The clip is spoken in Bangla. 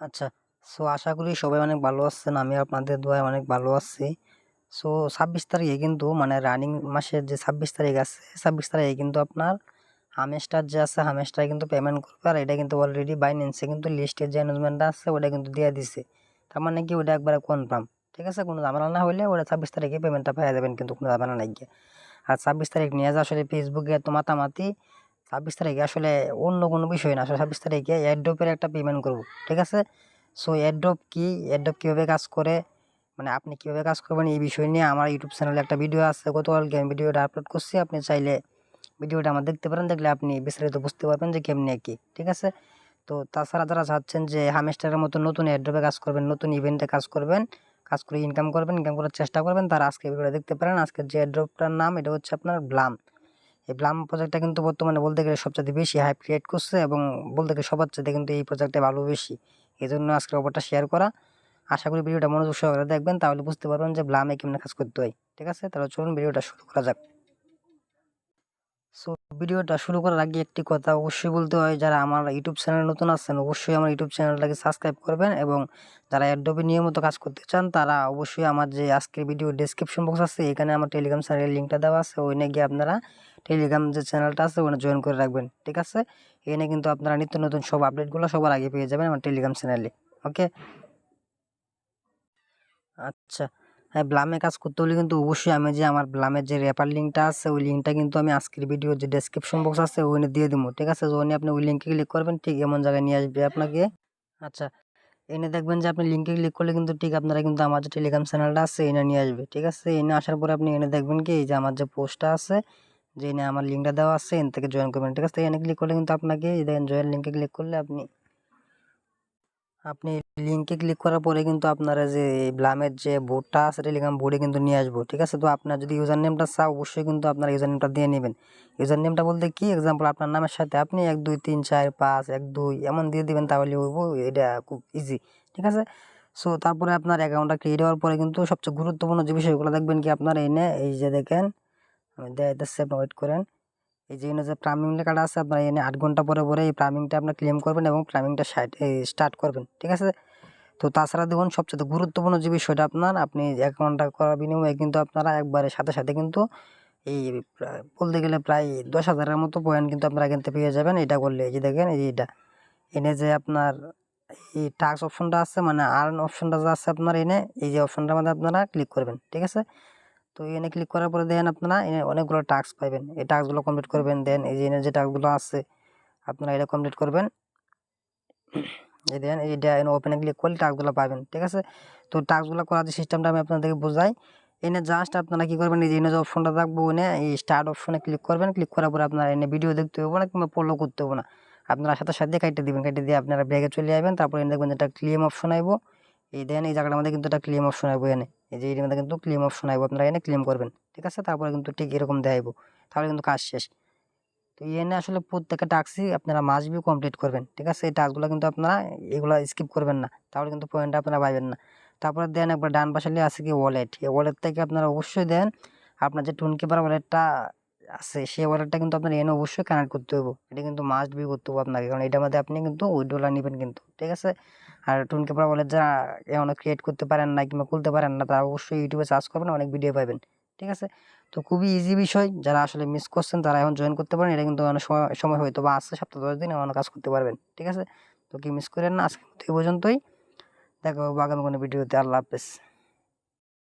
আচ্ছা। সো আশা করি সবাই অনেক ভালো আছেন। আমিও আপনাদের দোয়ায় অনেক ভালো আছি। সো ২৬ তারিখে কিন্তু মানে রানিং মাসের যে ২৬ তারিখ আছে, ২৬ তারিখে কিন্তু আপনার হামেস্টার যে আছে হামেস্টার কিন্তু পেমেন্ট করবে। আর এটা কিন্তু অলরেডি বাইন্যান্সে কিন্তু লিস্টের যে অ্যানাউন্সমেন্টটা আছে ওটা কিন্তু দিয়ে দিছে। তার মানে কি ওটা একবারে কনফার্ম। ঠিক আছে? কোনো ঝামেলা না হইলে ওটা ২৬ তারিখে পেমেন্টটা পাইয়া যাবেন, কিন্তু কোনো ঝামেলা নাই গিয়া। আর ২৬ তারিখ নিয়ে যে আসলে ফেসবুকে এত মাতামাতি, ২৬ তারিখে আসলে অন্য কোনো বিষয় না। আসলে ২৬ তারিখে এয়ারড্রপের একটা পেমেন্ট করব। ঠিক আছে? সো এয়ারড্রপ কি, এয়ারড্রপ কীভাবে কাজ করে, মানে আপনি কীভাবে কাজ করবেন এই বিষয় নিয়ে আমার ইউটিউব চ্যানেলে একটা ভিডিও আছে। গতকালকে আমি ভিডিওটা আপলোড করছি। আপনি চাইলে ভিডিওটা আমার দেখতে পারেন। দেখলে আপনি বিস্তারিত বুঝতে পারবেন যে কেমনে কি। ঠিক আছে? তো তাছাড়া যারা চাচ্ছেন যে হামেস্টারের মতো নতুন এয়ারড্রপে কাজ করবেন, নতুন ইভেন্টে কাজ করবেন, কাজ করে ইনকাম করবেন, ইনকাম করার চেষ্টা করবেন, তারা আজকে ভিডিওটা দেখতে পারেন। আজকের যে এয়ারড্রপটার নাম এটা হচ্ছে আপনার ব্লাম। এই ব্লাম প্রজেক্টটা কিন্তু বর্তমানে বলতে গেলে সবচেয়ে বেশি হাইপ ক্রিয়েট করছে, এবং বলতে গেলে সবার চাইতে কিন্তু এই প্রজেক্টটা ভালো বেশি। এই জন্য আজকের অফারটা শেয়ার করা। আশা করি ভিডিওটা মনোযোগ সহকারে দেখবেন, তাহলে বুঝতে পারবেন যে ব্লামে কেমনে কাজ করতে হয়। ঠিক আছে? তাহলে চলুন ভিডিওটা শুরু করা যাক। সো ভিডিওটা শুরু করার আগে একটি কথা অবশ্যই বলতে হয়, যারা আমার ইউটিউব চ্যানেলে নতুন আছেন অবশ্যই আমার ইউটিউব চ্যানেলটাকে সাবস্ক্রাইব করবেন, এবং যারা অ্যাডোবে নিয়মিত কাজ করতে চান তারা অবশ্যই আমার যে আজকের ভিডিও ডেসক্রিপশন বক্স আছে এখানে আমার টেলিগ্রাম চ্যানেলের লিঙ্কটা দেওয়া আছে, ওইখানে গিয়ে আপনারা টেলিগ্রাম যে চ্যানেলটা আছে ওখানে জয়েন করে রাখবেন। ঠিক আছে? এখানে কিন্তু আপনারা নিত্য নতুন সব আপডেটগুলো সবার আগে পেয়ে যাবেন আমার টেলিগ্রাম চ্যানেলে। ওকে? আচ্ছা। হ্যাঁ, ব্লামে কাজ করতে হলে কিন্তু অবশ্যই আমি যে আমার ব্লামের যে রেফার লিঙ্কটা আছে ওই লিঙ্কটা কিন্তু আমি আজকের ভিডিওর যে ডেসক্রিপশন বক্স আছে ওখানে দিয়ে দিব। ঠিক আছে? যখনই আপনি ওই লিঙ্কে ক্লিক করবেন ঠিক এমন জায়গায় নিয়ে আসবে আপনাকে। আচ্ছা, এনে দেখবেন যে আপনি লিঙ্কে ক্লিক করলে কিন্তু ঠিক আপনারা কিন্তু আমার যে টেলিগ্রাম চ্যানেলটা আছে এনে নিয়ে আসবে। ঠিক আছে? এনে আসার পরে আপনি এনে দেখবেন কি এই যে আমার যে পোস্টটা আছে, যে এনে আমার লিঙ্কটা দেওয়া আছে এখান থেকে জয়েন করবেন। ঠিক আছে? এনে ক্লিক করলে কিন্তু আপনাকে এই দেখেন জয়েন লিঙ্কে ক্লিক করলে আপনি আপনি লিঙ্কে ক্লিক করার পরে কিন্তু আপনারা যে ব্লামের যে বোর্ডটা আছে টেলিগ্রাম বোর্ডে কিন্তু নিয়ে আসবো। ঠিক আছে? তো আপনার যদি ইউজার নেমটা চাও অবশ্যই কিন্তু আপনার ইউজার নেমটা দিয়ে নেবেন। ইউজার নেমটা বলতে কি, এক্সাম্পল আপনার নামের সাথে আপনি ১ ২ ৩ ৪ ৫ ১ ২ এমন দিয়ে দিবেন, তাহলে হইব। এটা খুব ইজি। ঠিক আছে? সো তারপরে আপনার অ্যাকাউন্টটা ক্রিয়েট হওয়ার পরে কিন্তু সবচেয়ে গুরুত্বপূর্ণ যে বিষয়গুলো দেখবেন কি আপনার এনে এই যে দেখেন আমি দেখাইতেছি, আপনি ওয়েট করেন। এই যে এখানে যে প্রাইমিং লেখাটা আছে আপনার এখানে ৮ ঘন্টা পরে পরে এই প্রাইমিংটা আপনার ক্লেম করবেন এবং প্রাইমিংটা স্টার্ট করবেন। ঠিক আছে? তো তাছাড়া দেখুন সবচেয়ে গুরুত্বপূর্ণ যে বিষয়টা আপনার, আপনি অ্যাকাউন্টটা করার বিনিময়ে কিন্তু আপনারা একবারে সাথে সাথে কিন্তু এই বলতে গেলে প্রায় ১০,০০০-এর মতো পয়েন্ট কিন্তু আপনারা এখান থেকে পেয়ে যাবেন এটা করলে। এই যে দেখেন এই যে এটা এনে যে আপনার এই টাস্ক অপশনটা আছে, মানে আর্ন অপশনটা যে আছে আপনার এনে এই যে অপশনটার মধ্যে আপনারা ক্লিক করবেন। ঠিক আছে? তো এনে ক্লিক করার পরে দেখেন আপনারা এনে অনেকগুলো টাস্ক পাইবেন। এই টাস্কগুলো কমপ্লিট করবেন। দেন এই যে এনে যে টাস্কগুলো আছে আপনারা এটা কমপ্লিট করবেন। এই দেন এইটা ওপেনে ক্লিক করলে টাস্কগুলো পাবেন। ঠিক আছে? তো টাস্কগুলো করার যে সিস্টেমটা আমি আপনাদেরকে বোঝাই। এনে জাস্ট আপনারা কি করবেন, এই যে এনে যে অপশনটা থাকবো এনে এই স্টার্ট অপশনে ক্লিক করবেন। ক্লিক করার পরে আপনারা এনে ভিডিও দেখতে হবে না কিংবা ফলো করতে হবে না। আপনারা সাথে সাথে কাইটে দিবেন। কাইটে দিয়ে আপনারা ব্যাগে চলে যাবেন। তারপরে এনে দেখবেন যে একটা ক্লেম অপশন আইব। এই দেন এই জায়গাটার মধ্যে কিন্তু একটা ক্লেম অপশন আইব এনে। এই যে এর মধ্যে কিন্তু ক্লেম অপশন আইব। আপনারা এনে ক্লেম করবেন। ঠিক আছে? তারপরে কিন্তু ঠিক এরকম দেখাইব। তাহলে কিন্তু কাজ শেষ। তো এনে আসলে প্রত্যেকটা টাস্কই আপনারা মাস্ট বি কমপ্লিট করবেন। ঠিক আছে? এই টাস্কগুলো কিন্তু আপনারা এগুলা স্কিপ করবেন না। তাহলে কিন্তু পয়েন্টটা আপনারা পাইবেন না। তারপরে দেন একবার ডান পাশে আছে কি ওয়ালেট। এই ওয়ালেট থেকে আপনারা অবশ্যই দেন আপনার যে টুনকিপার ওয়ালেটটা আছে সেই ওয়ালেটটা কিন্তু আপনার এনে অবশ্যই কানেক্ট করতে হবে। এটা কিন্তু মাস্ট বি করতে হবে আপনাকে। কারণ এটার মধ্যে আপনি কিন্তু উইথড্রটা নিবেন কিন্তু। ঠিক আছে? আর টুনকিপার ওয়ালেট যারা এখনো ক্রিয়েট করতে পারেন না কিংবা খুলতে পারেন না তারা অবশ্যই ইউটিউবে সার্চ করবেন, অনেক ভিডিও পাবেন। ঠিক আছে? তো খুবই ইজি বিষয়। যারা আসলে মিস করছেন তারা এখন জয়েন করতে পারেন। এটা কিন্তু অনেক সময় সময় হয়তোবা আছে, সপ্তাহ ১০ দিন এমন কাজ করতে পারবেন। ঠিক আছে? তো কি মিস করেন না। আজকের মতো এই পর্যন্তই। দেখা হবে আগামী কোনো ভিডিওতে। আল্লাহ হাফেজ।